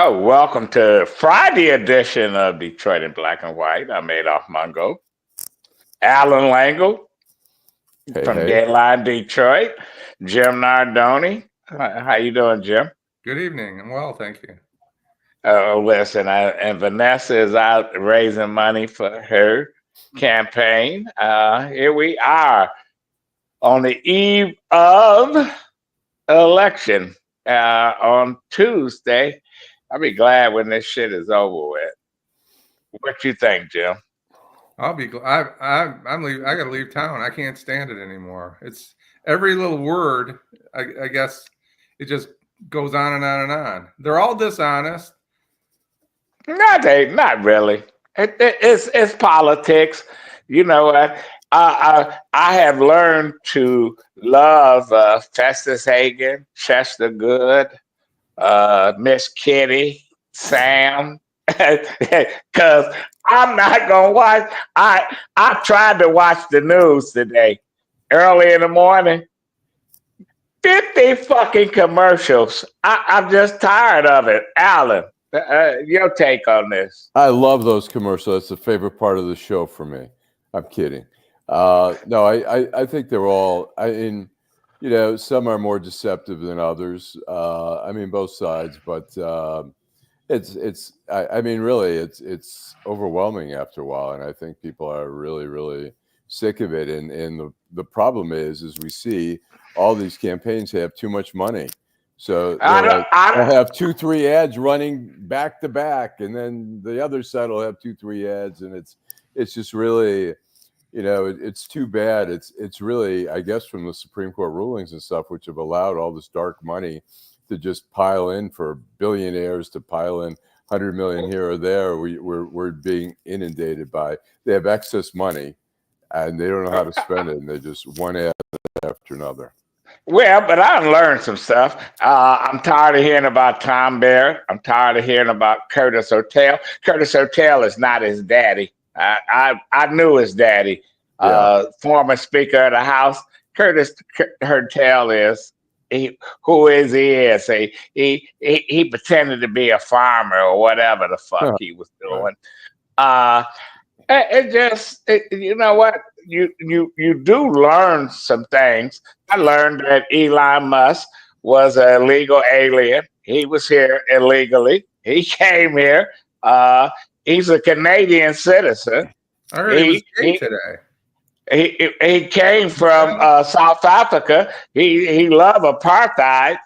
Oh, welcome to Friday edition of Detroit in Black and White. I'm Adolph Mongo. Allan Lengel Hey, from hey. Gayline, Detroit. Jim Nardone. How you doing, Jim? Good evening. I'm well, thank you. Listen, and Vanessa is out raising money for her campaign. Here we are on the eve of election on Tuesday. I'll be glad when this shit is over with. What you think, Jim? I'll be glad. I'm leaving. I got to leave town. I can't stand it anymore. It's every little word. I guess it just goes on and on and on. They're all dishonest. Not really. It's politics. You know what? I have learned to love Festus Hagen, Chester Good, Miss Kitty, Sam, because I'm not gonna watch. I tried to watch the news today, early in the morning. 50 fucking commercials. I'm just tired of it. Allan, your take on this? I love those commercials. That's the favorite part of the show for me. I'm kidding. No, I think they're all. Some are more deceptive than others. Both sides, but really, it's overwhelming after a while, and I think people are really, really sick of it. And the problem is we see all these campaigns have too much money. So they'll have 2-3 ads running back to back, and then the other side will have 2-3 ads, and it's just really, it's too bad. It's really, I guess, from the Supreme Court rulings and stuff, which have allowed all this dark money to just pile in for billionaires to pile in 100 million here or there. We're being inundated by. They have excess money, and they don't know how to spend it, and they just one ad after another. Well, but I learned some stuff. I'm tired of hearing about Tom Barrett. I'm tired of hearing about Curtis Hotel. Curtis Hotel is not his daddy. I knew his daddy, former Speaker of the House. Curtis Hotel is who is he is. He pretended to be a farmer or whatever the fuck he was doing. You know what? You do learn some things. I learned that Elon Musk was an illegal alien. He was here illegally. He came here. He's a Canadian citizen. I heard he was gay today. He came from South Africa. He loved apartheid.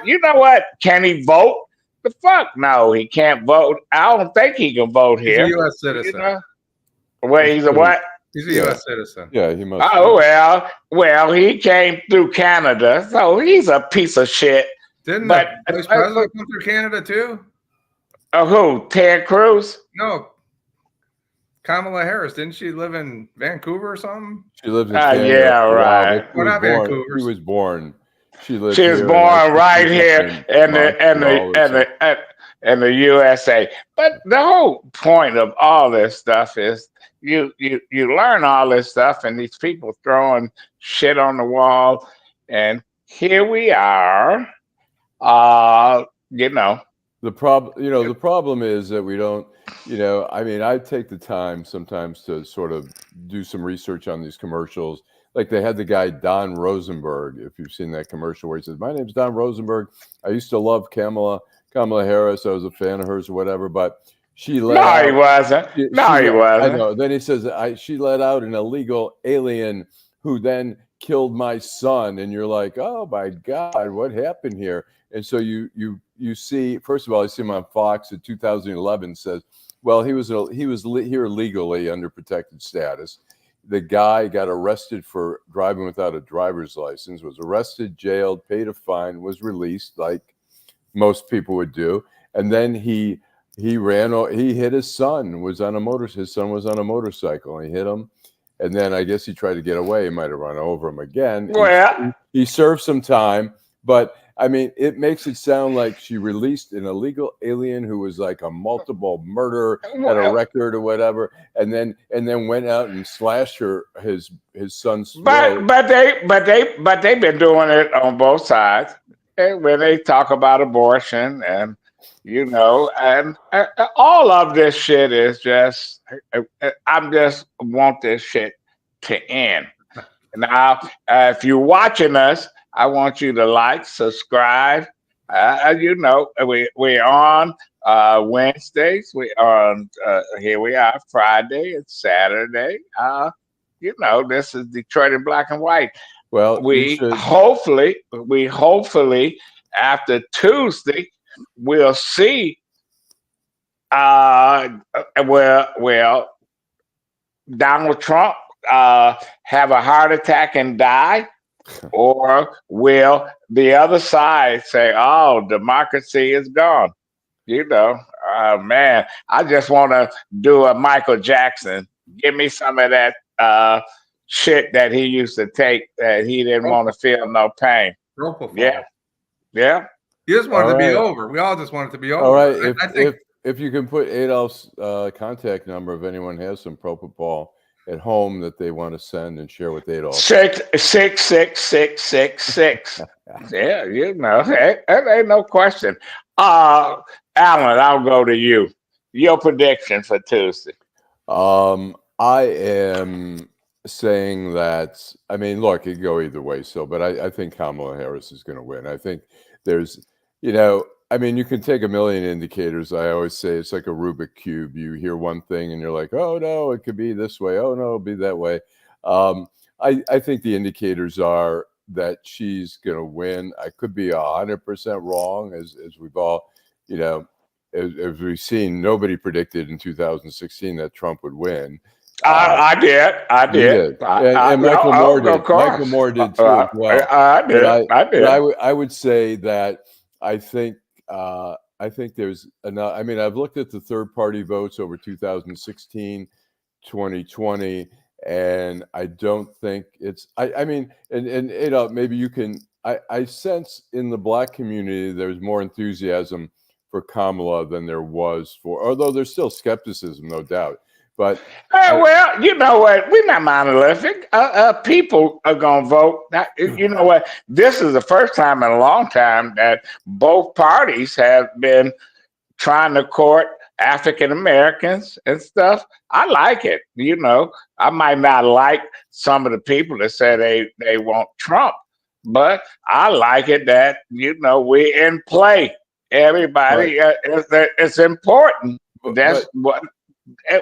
You know what? Can he vote? The fuck no, he can't vote. I don't think he can vote here. He's a U.S. citizen. Well, he's a what? He's a U.S. citizen. Yeah, he must. Oh well, he came through Canada, so he's a piece of shit. Didn't the vice president come through Canada too? Who? Ted Cruz? No, Kamala Harris. Didn't she live in Vancouver or something? She lived in Canada. Yeah, right. Well, not Vancouver. She was born. She was born right here in the USA. But the whole point of all this stuff is you learn all this stuff, and these people throwing shit on the wall, and here we are. The problem is that we don't. I take the time sometimes to sort of do some research on these commercials. Like they had the guy Don Rosenberg, if you've seen that commercial where he says, "My name's Don Rosenberg. I used to love Kamala Harris. I was a fan of hers or whatever." But she let out. He wasn't. He wasn't. I know. Then he says, she let out an illegal alien who then killed my son, and you're like, "Oh my God, what happened here?" And so you see, first of all, I see him on Fox in 2011 says, "Well, he was here legally under protected status." The guy got arrested for driving without a driver's license, was arrested, jailed, paid a fine, was released like most people would do. And then he hit his son, his son was on a motorcycle, and he hit him. And then I guess he tried to get away. He might have run over him again. Well, he served some time, but it makes it sound like she released an illegal alien who was like a multiple murder, had a record or whatever, and then went out and slashed his son's throat. But they've been doing it on both sides. And when they talk about abortion and And all of this shit is just, I'm just want this shit to end. Now, if you're watching us, I want you to like, subscribe. We're on Wednesdays. We on here. We are Friday and Saturday. This is Detroit in black and white. Well, We hopefully after Tuesday we'll see. Well, Donald Trump have a heart attack and die, or will the other side say, "Oh, democracy is gone"? Man, I just want to do a Michael Jackson. Give me some of that shit that he used to take that he didn't want to feel no pain. Propofol. Yeah. You just want it to be over. We all just want it to be over. All right. If you can put Adolph's contact number, if anyone has some propofol at home that they want to send and share with Adolph. 66666. Yeah, that ain't no question. Allan, I'll go to you. Your prediction for Tuesday. I am saying that, I mean, look, it could go either way still, but I think Kamala Harris is going to win. I think there's, I mean, you can take a million indicators. I always say it's like a Rubik cube. You hear one thing and you're like, oh no, it could be this way. Oh no, it'll be that way. I think the indicators are that she's going to win. I could be 100% wrong, as we've all, as we've seen. Nobody predicted in 2016 that Trump would win. I did. And Michael Moore did. Michael Moore did too as well. I did. But I would say that I think there's enough. I mean, I've looked at the third-party votes over 2016, 2020, and I don't think it's. I mean, and maybe you can. I sense in the Black community there's more enthusiasm for Kamala than there was for. Although there's still skepticism, no doubt. But well, you know what? We're not monolithic. People are gonna vote. Now, you know what? This is the first time in a long time that both parties have been trying to court African Americans and stuff. I like it. I might not like some of the people that say they want Trump, but I like it that we're in play. Everybody, right. It's important. That's what.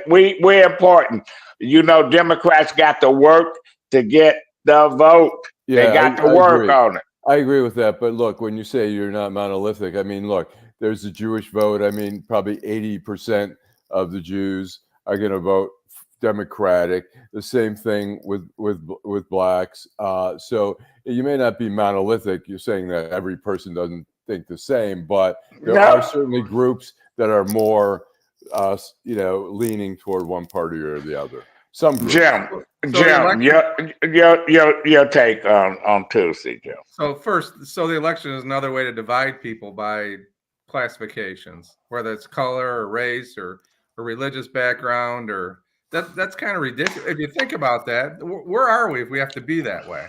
We're important. Democrats got to work to get the vote. Yeah, they got to work on it. I agree with that. But look, when you say you're not monolithic, I mean, look, there's the Jewish vote. I mean, probably 80% of the Jews are going to vote Democratic. The same thing with blacks. So you may not be monolithic. You're saying that every person doesn't think the same, but there are certainly groups that are more leaning toward one party or the other. Some groups. Jim, your take on Tuesday, Jim. So the election is another way to divide people by classifications, whether it's color or race or religious background, or that's kind of ridiculous. If you think about that, where are we if we have to be that way?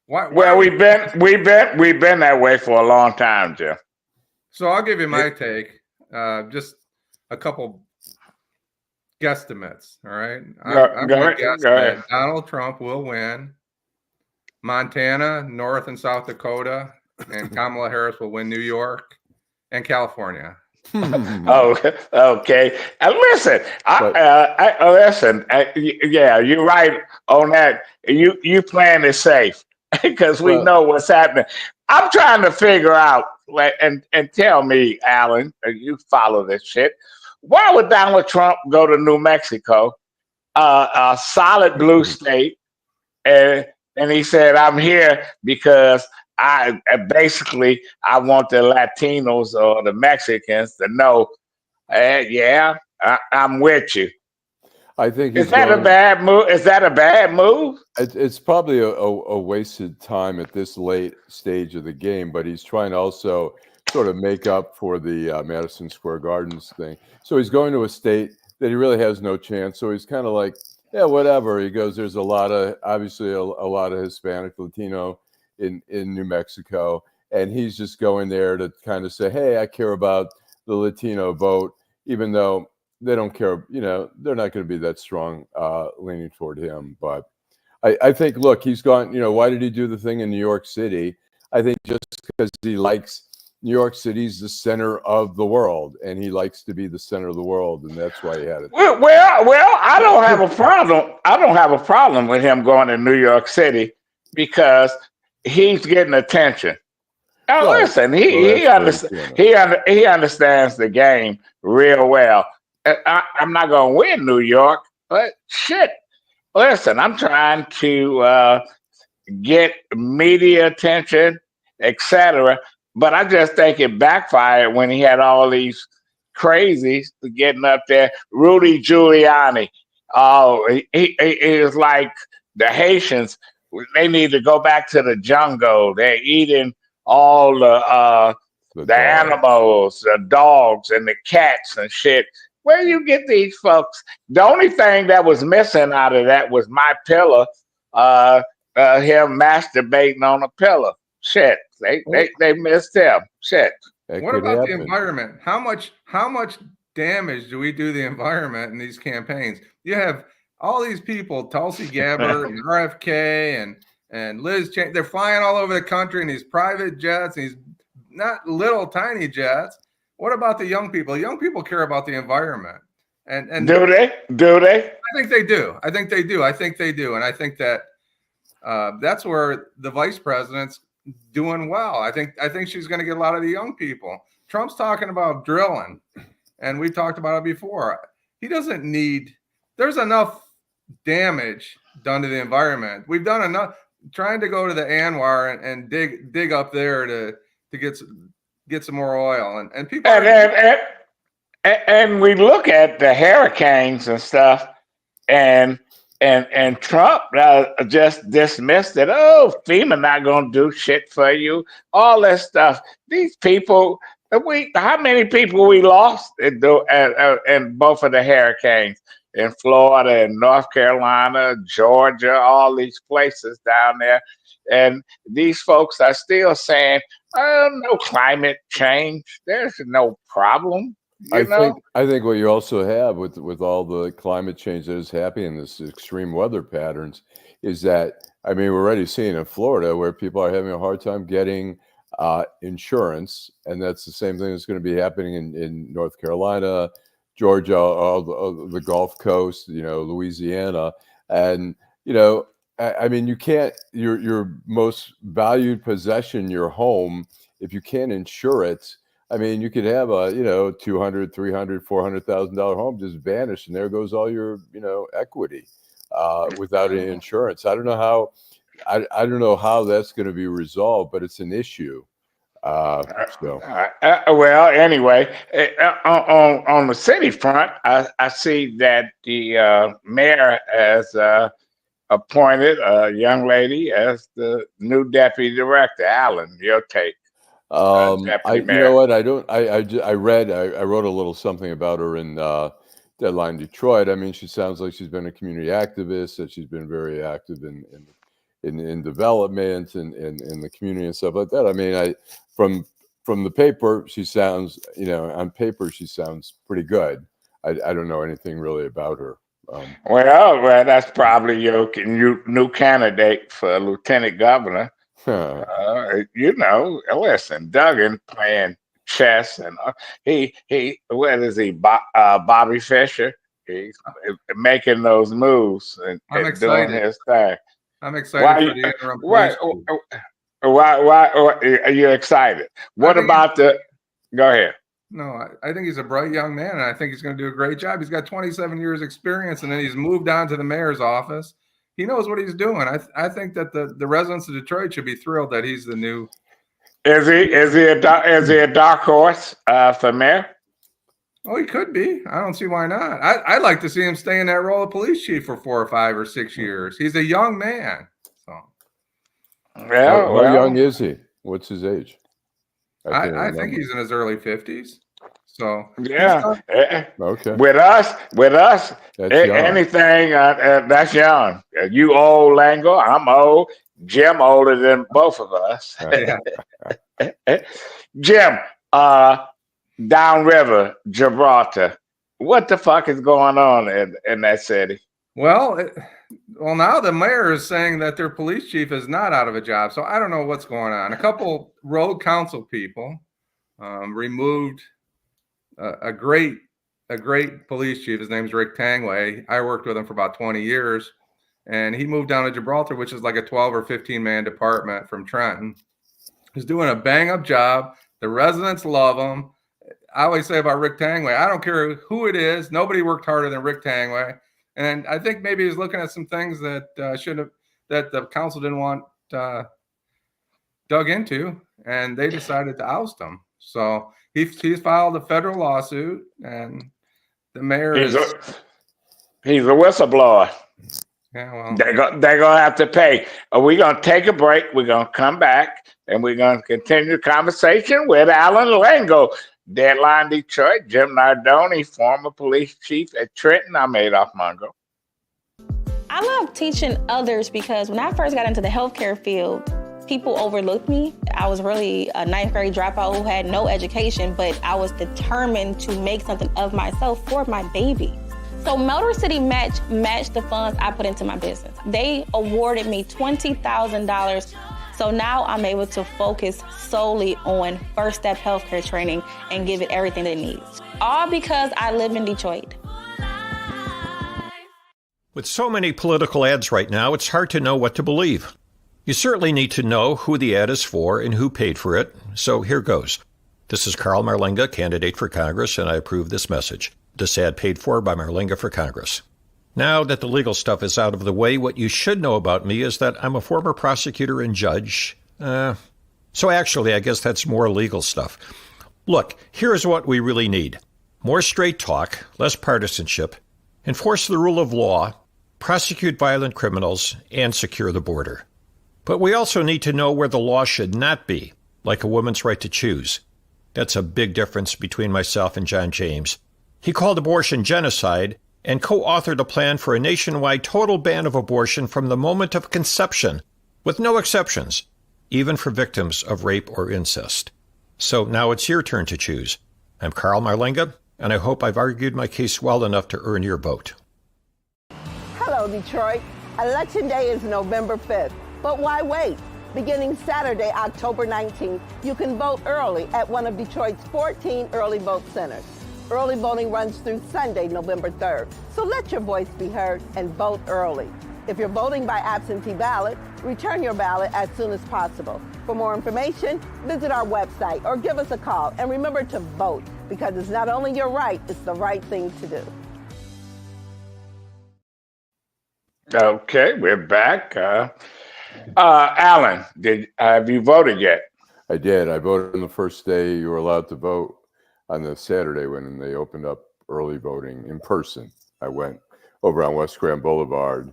Why we've been that way for a long time, Jim. So I'll give you my take. Just a couple guesstimates. All right. I'm going to guess that Donald Trump will win Montana, North and South Dakota, and Kamala Harris will win New York and California. Oh, okay. Listen, yeah, you're right on that. You playing it safe because we know what's happening. I'm trying to figure out, and tell me, Allan, you follow this shit. Why would Donald Trump go to New Mexico, a solid blue state, and he said, "I'm here because I want the Latinos or the Mexicans to know, I'm with you." I think is that a bad move? Is that a bad move? It's probably a wasted time at this late stage of the game, but he's trying to also sort of make up for the Madison Square Gardens thing. So he's going to a state that he really has no chance. So he's kind of like, yeah, whatever. He goes, there's obviously a lot of Hispanic, Latino in New Mexico. And he's just going there to kind of say, hey, I care about the Latino vote, even though they don't care. They're not going to be that strong leaning toward him. But I think, look, he's gone. Why did he do the thing in New York City? I think just because he likes New York City's the center of the world, and he likes to be the center of the world, and that's why he had it. Well, I don't have a problem. I don't have a problem with him going to New York City because he's getting attention. Now, Right. listen, Well, he understands the game real well. I'm not going to win New York, but shit. Listen, I'm trying to get media attention, etc. But I just think it backfired when he had all these crazies getting up there. Rudy Giuliani, he was like the Haitians. They need to go back to the jungle. They're eating all the animals, the dogs, and the cats and shit. Where you get these folks? The only thing that was missing out of that was my pillow. Him masturbating on a pillow. Shit, they missed him. Shit. What about the environment? How much damage do we do the environment in these campaigns? You have all these people, Tulsi Gabbard and RFK and Liz Cheney. They're flying all over the country in these private jets, these not little tiny jets. What about the young people? Young people care about the environment. And do they? Do they? I think they do. I think they do. And I think that that's where the vice president's doing well. I think she's going to get a lot of the young people. Trump's talking about drilling, and we talked about it before. He doesn't need. There's enough damage done to the environment. We've done enough trying to go to the Anwar and dig up there to get some more oil and people. And we look at the hurricanes and stuff, and Trump just dismissed it. Oh, FEMA not going to do shit for you. All that stuff. These people, how many people we lost in both of the hurricanes in Florida and North Carolina, Georgia, all these places down there. And these folks are still saying, oh, no climate change. There's no problem. I think what you also have with all the climate change that is happening in this extreme weather patterns is that, we're already seeing in Florida where people are having a hard time getting insurance, and that's the same thing that's going to be happening in North Carolina, Georgia, the Gulf Coast, Louisiana, and you can't your most valued possession, your home, if you can't insure it. You could have a, $200,000, $300,000, $400,000 home just vanish, and there goes all your, equity without any insurance. I don't know how that's going to be resolved, but it's an issue. Well, anyway, on the city front, I see that the mayor has appointed a young lady as the new deputy director. Allan, your take? You know what? I wrote a little something about her in Deadline Detroit. She sounds like she's been a community activist, that she's been very active in development and in the community and stuff like that. From the paper, she sounds, on paper, she sounds pretty good. I don't know anything really about her. Well, that's probably your new candidate for lieutenant governor. Listen, Duggan playing chess, and what is he? Bobby Fischer. He's making those moves and doing his thing. I'm excited for the interim. Why are you excited? What about the? Go ahead. No, I think he's a bright young man, and I think he's going to do a great job. He's got 27 years experience, and then he's moved on to the mayor's office. He knows what he's doing. I think that the residents of Detroit should be thrilled that he's the new. Is he a dark horse for mayor? Oh, he could be. I don't see why not. I'd like to see him stay in that role of police chief for 4 or 5 or 6 years. He's a young man. So. How young is he? What's his age? I think he's in his early 50s. So yeah, okay. With us, that's anything that's young. You old, Lengel. I'm old. Jim older than both of us. Yeah. Jim, downriver, Gibraltar. What the fuck is going on in that city? Well, now the mayor is saying that their police chief is not out of a job. So I don't know what's going on. A couple road council people removed a great police chief. His name's Rick Tangway. I worked with him for about 20 years, and he moved down to Gibraltar, which is like a 12 or 15 man department from Trenton. He's doing a bang up job. The residents love him. I always say about Rick Tangway, I don't care who it is. Nobody worked harder than Rick Tangway. And I think maybe he's looking at some things that that the council didn't want dug into, and they decided to oust him. So he's filed a federal lawsuit, and the mayor he's a whistleblower. Yeah, well, they're gonna have to pay. We're gonna take a break. We're gonna come back, and we're gonna continue the conversation with Allan Lengel, Deadline Detroit, Jim Nardone, former police chief at Trenton. I'm Adolph Mongo. I love teaching others because when I first got into the healthcare field, people overlooked me. I was really a ninth grade dropout who had no education, but I was determined to make something of myself for my baby. So Motor City matched the funds I put into my business. They awarded me $20,000. So now I'm able to focus solely on first step healthcare training and give it everything it needs. All because I live in Detroit. With so many political ads right now, it's hard to know what to believe. You certainly need to know who the ad is for and who paid for it. So here goes. This is Carl Marlenga, candidate for Congress, and I approve this message. This ad paid for by Marlenga for Congress. Now that the legal stuff is out of the way, what you should know about me is that I'm a former prosecutor and judge. So actually, I guess that's more legal stuff. Look, here's what we really need. More straight talk, less partisanship, enforce the rule of law, prosecute violent criminals, and secure the border. But we also need to know where the law should not be, like a woman's right to choose. That's a big difference between myself and John James. He called abortion genocide and co-authored a plan for a nationwide total ban of abortion from the moment of conception, with no exceptions, even for victims of rape or incest. So now it's your turn to choose. I'm Carl Marlenga, and I hope I've argued my case well enough to earn your vote. Hello, Detroit. Election Day is November 5th, but why wait? Beginning Saturday, October 19th, you can vote early at one of Detroit's 14 early vote centers. Early voting runs through Sunday, November 3rd, so let your voice be heard and vote early. If you're voting by absentee ballot, return your ballot as soon as possible. For more information, visit our website or give us a call. And remember to vote, because it's not only your right, it's the right thing to do. Okay, we're back. Allan, have you voted yet? I did. I voted on the first day you were allowed to vote, on the Saturday when they opened up early voting in person. I went over on West Grand Boulevard.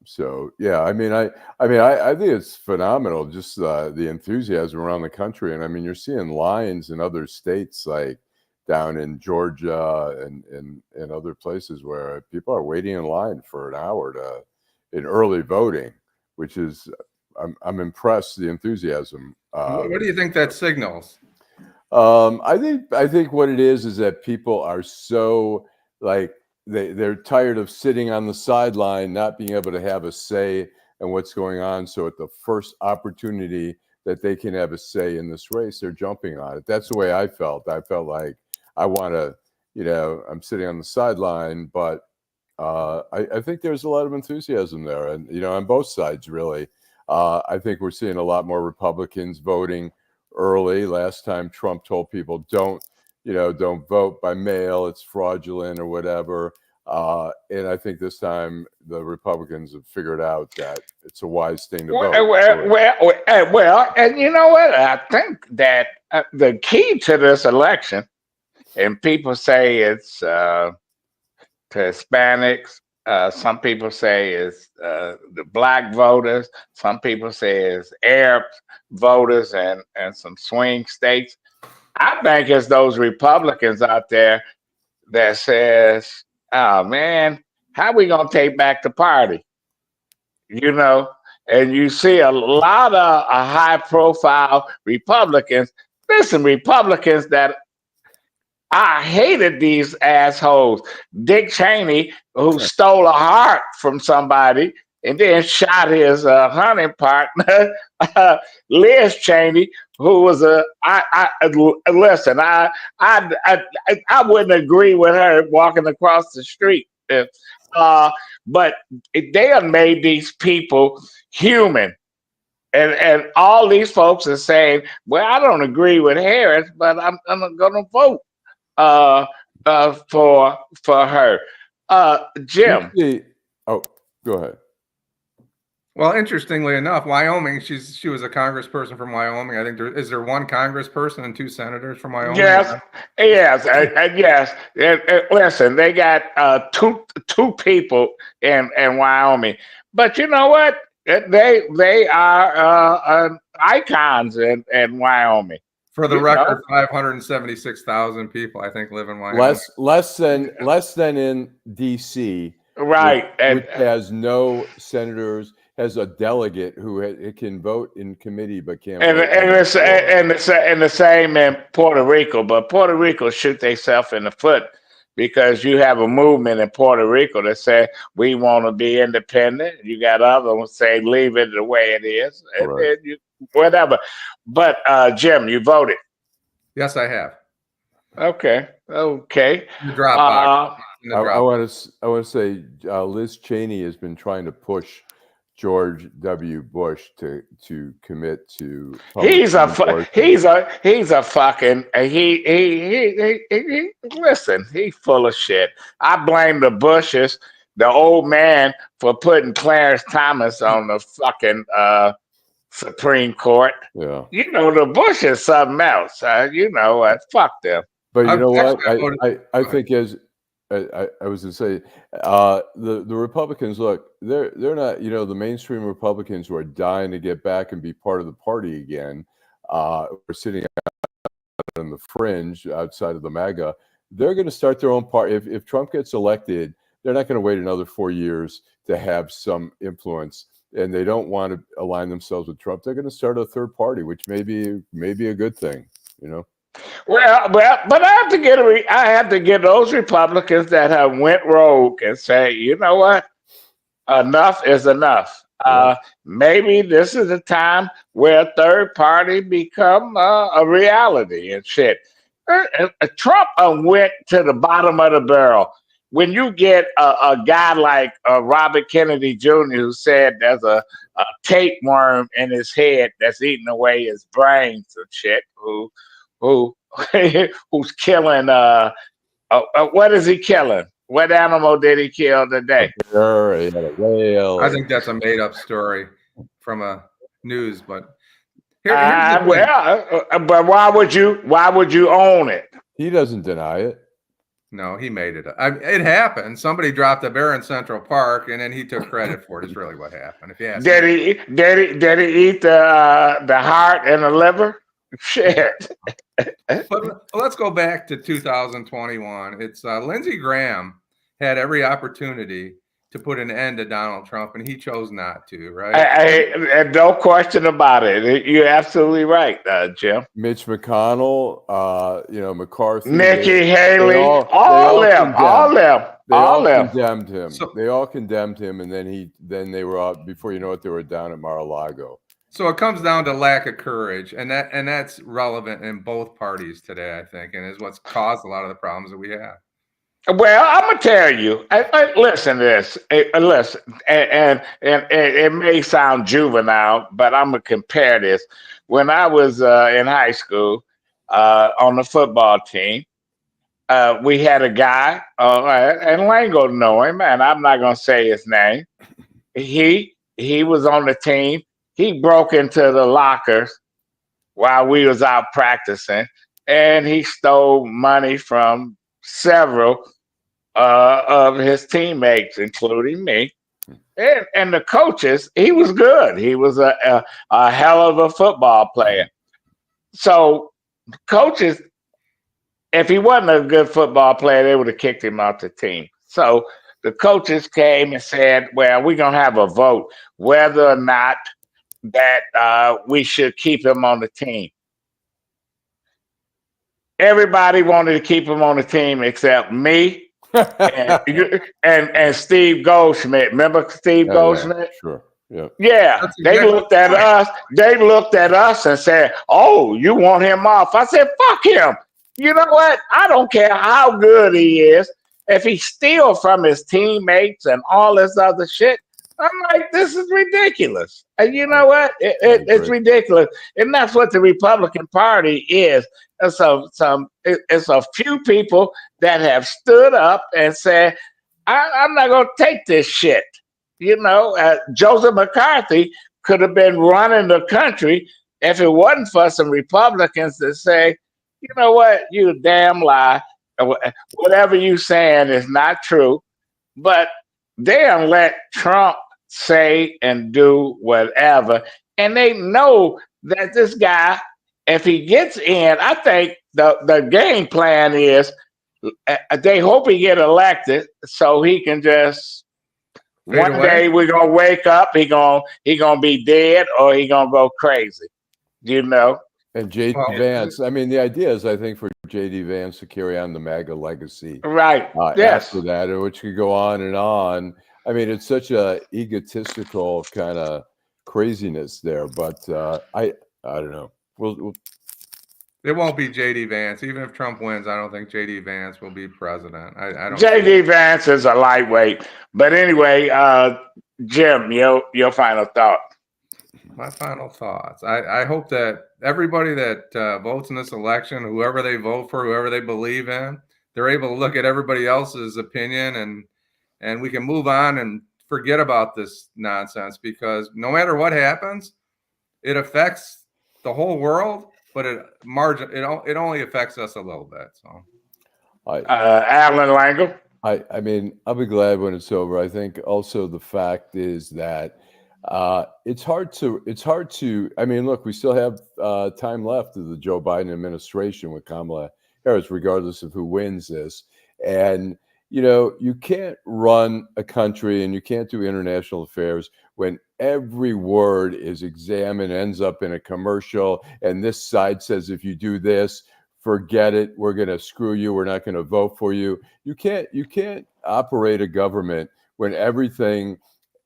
So yeah, I think it's phenomenal, just the enthusiasm around the country. And I mean, you're seeing lines in other states, like down in Georgia and other places where people are waiting in line for an hour in early voting, which is, I'm impressed, the enthusiasm. What do you think that signals? I think what it is that people are so, like, they're tired of sitting on the sideline, not being able to have a say in what's going on. So at the first opportunity that they can have a say in this race, they're jumping on it. That's the way I felt. I felt like I want to, I'm sitting on the sideline, but I think there's a lot of enthusiasm there, and on both sides, really. I think we're seeing a lot more Republicans voting early. Last time Trump told people don't vote by mail, it's fraudulent or whatever. And I think this time the Republicans have figured out that it's a wise thing to vote. Well, and you know what? I think that the key to this election, and people say it's to Hispanics, some people say it's the black voters, some people say it's Arab voters and some swing states. I think it's those Republicans out there that says, oh man, how we gonna take back the party? And you see a lot of high profile Republicans, listen, Republicans that I hated these assholes. Dick Cheney, who stole a heart from somebody and then shot his hunting partner, Liz Cheney, who was listen. I wouldn't agree with her walking across the street, but they have made these people human. And all these folks are saying, well, I don't agree with Harris, but I'm going to vote for her. Jim. Oh, go ahead. Well, interestingly enough, Wyoming, she was a congressperson from Wyoming. I think is there one congressperson and two senators from Wyoming? Yes. Listen, they got two people in Wyoming, but you know what? They are icons in Wyoming. For the record, 576,000 people, I think, live in Wyoming. Less than in D.C. Right, which has no senators, has a delegate who can vote in committee but can't. And the same in Puerto Rico, but Puerto Rico shoot themselves in the foot because you have a movement in Puerto Rico that say we want to be independent. You got others say leave it the way it is, right. Whatever. But Jim, you voted. Yes, I have. Okay. The drop box. I want to say Liz Cheney has been trying to push George W. Bush to commit to. He's a fucking listen. He's full of shit. I blame the Bushes, the old man, for putting Clarence Thomas on the fucking Supreme Court. Yeah, you know the Bush is something else. Fuck them. But you know what? I think as I was going to say, the Republicans, look, they're not, the mainstream Republicans who are dying to get back and be part of the party again, are sitting out on the fringe outside of the MAGA. They're going to start their own party. If Trump gets elected, they're not going to wait another 4 years to have some influence, and they don't want to align themselves with Trump. They're going to start a third party, which may be a good thing, Well, but I have to get those Republicans that have went rogue and say, you know what, enough is enough. Maybe this is the time where a third party become a reality and shit. Trump went to the bottom of the barrel. When you get a guy like Robert Kennedy Jr., who said there's a tapeworm in his head that's eating away his brains and shit, who's killing what is he killing? What animal did he kill today? He had a whale. I think that's a made-up story from a news, but but why would you own it? He doesn't deny it. No, he made it. It happened. Somebody dropped a bear in Central Park, and then he took credit for it. Is really what happened. If you ask me. Did he eat the heart and the liver? Shit. But let's go back to 2021. It's Lindsey Graham had every opportunity to put an end to Donald Trump, and he chose not to, right? No question about it. You're absolutely right, Jim. Mitch McConnell, McCarthy, Nikki Haley, all them condemned him. They all condemned him, and then they were out, before you know it, they were down at Mar-a-Lago. So it comes down to lack of courage, and that's relevant in both parties today, I think, and is what's caused a lot of the problems that we have. Well, I'm gonna tell you. Listen to this. Listen, and it may sound juvenile, but I'm gonna compare this. When I was in high school on the football team, we had a guy, and Lengel know him, and I'm not gonna say his name. He was on the team. He broke into the lockers while we was out practicing, and he stole money from several of his teammates, including me, and the coaches. He was good. He was a hell of a football player. So coaches, if he wasn't a good football player, they would have kicked him off the team. So the coaches came and said, well, we're going to have a vote whether or not that we should keep him on the team. everybody wanted to keep him on the team except me and and Steve Goldschmidt. Remember Steve Oh, yeah, Goldschmidt? sure. Yeah. Yeah, That's they exactly looked at the point. us. They looked at us and said, "Oh, you want him off?" I said, "Fuck him." You know what? I don't care how good he is. If he steals from his teammates and all this other shit, I'm like, this is ridiculous. And you know what? It's agree. ridiculous, and that's what the Republican Party is. It's a few people that have stood up and said, I'm not going to take this shit. You know, Joseph McCarthy could have been running the country if it wasn't for some Republicans that say, you know what, you damn lie. Whatever you saying is not true. But they don't let Trump say and do whatever. And they know that this guy, if he gets in, I think the game plan is they hope he get elected so he can just Fade one away. day we're gonna wake up, he gonna be dead or he gonna go crazy. You know? And J.D. Well, Vance, I mean, the idea is, I think, for J.D. Vance to carry on the MAGA legacy Right. Yes. after that, which could go on and on. I mean, it's such a egotistical kind of craziness there, but I don't know. We'll it won't be J.D. Vance. Even if Trump wins, I don't think J.D. Vance will be president. I don't. J.D. Vance is a lightweight. But anyway, Jim, your final thought. My final thoughts. I hope that everybody that votes in this election, whoever they vote for, whoever they believe in, they're able to look at everybody else's opinion and we can move on and forget about this nonsense, because no matter what happens, it affects the whole world, but it only affects us a little bit. So, Allan Lengel. I mean, I'll be glad when it's over. I think also the fact is that it's hard to. I mean, look, we still have time left of the Joe Biden administration with Kamala Harris, regardless of who wins this. And you can't run a country and you can't do international affairs when every word is examined, ends up in a commercial, and this side says if you do this, forget it, we're going to screw you, we're not going to vote for you. You can't operate a government when everything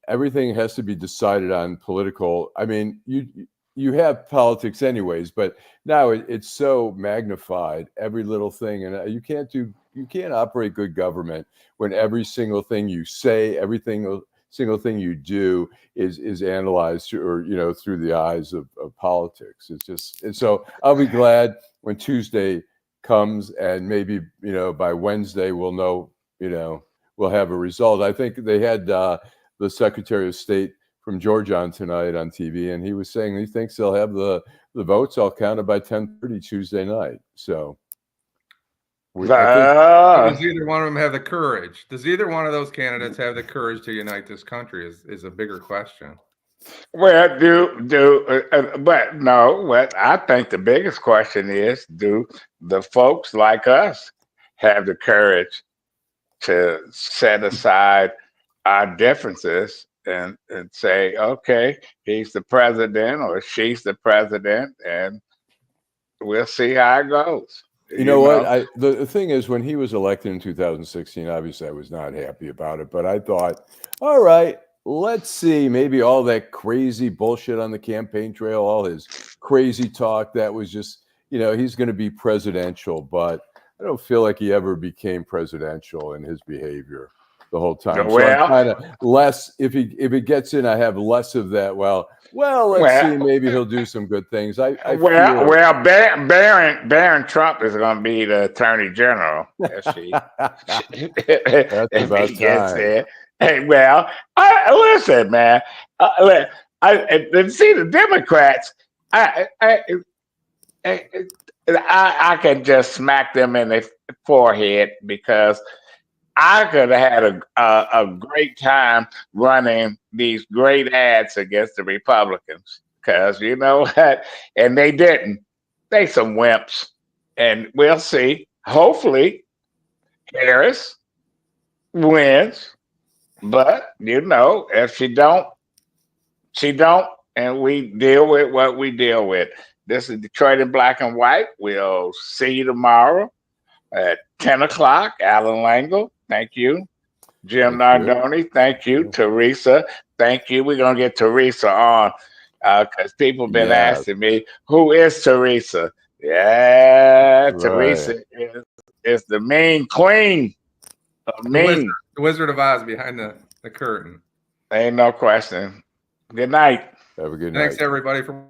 has to be decided on political. I mean, you have politics anyways, but now it's so magnified, every little thing, and you can't operate good government when every single thing you say, single thing you do is analyzed or through the eyes of politics. And so I'll be glad when Tuesday comes and maybe by Wednesday we'll know we'll have a result. I think they had the Secretary of State from Georgia on tonight on TV, and he was saying he thinks they'll have the votes all counted by 10:30 Tuesday night. So does either one of them have the courage? Does either one of those candidates have the courage to unite this country? Is a bigger question. Well, but no. What I think the biggest question is: do the folks like us have the courage to set aside our differences and say, okay, he's the president or she's the president, and we'll see how it goes. You know what? The thing is, when he was elected in 2016, obviously I was not happy about it, but I thought, all right, let's see, maybe all that crazy bullshit on the campaign trail, all his crazy talk, that was just, he's going to be presidential, but I don't feel like he ever became presidential in his behavior the whole time. So I'm kind of less, if he gets in, I have less of that. Well, let's see, maybe he'll do some good things. Barron Trump is going to be the Attorney General. That's if about he gets time. there. Hey, listen, man. See the Democrats. I can just smack them in the forehead because I could have had a great time running these great ads against the Republicans, because you know what? And they didn't. They some wimps. And we'll see. Hopefully, Harris wins. But, if she don't, and we deal with what we deal with. This is Detroit in Black and White. We'll see you tomorrow at 10 o'clock. Allan Lengel, thank you. Jim Nardone, thank you. Teresa, thank you. We're going to get Teresa on because people have been asking me, who is Teresa? Yeah, right. Teresa is the main queen of mean. The Wizard of Oz behind the curtain. Ain't no question. Good night. Have a good night. Thanks, everybody, for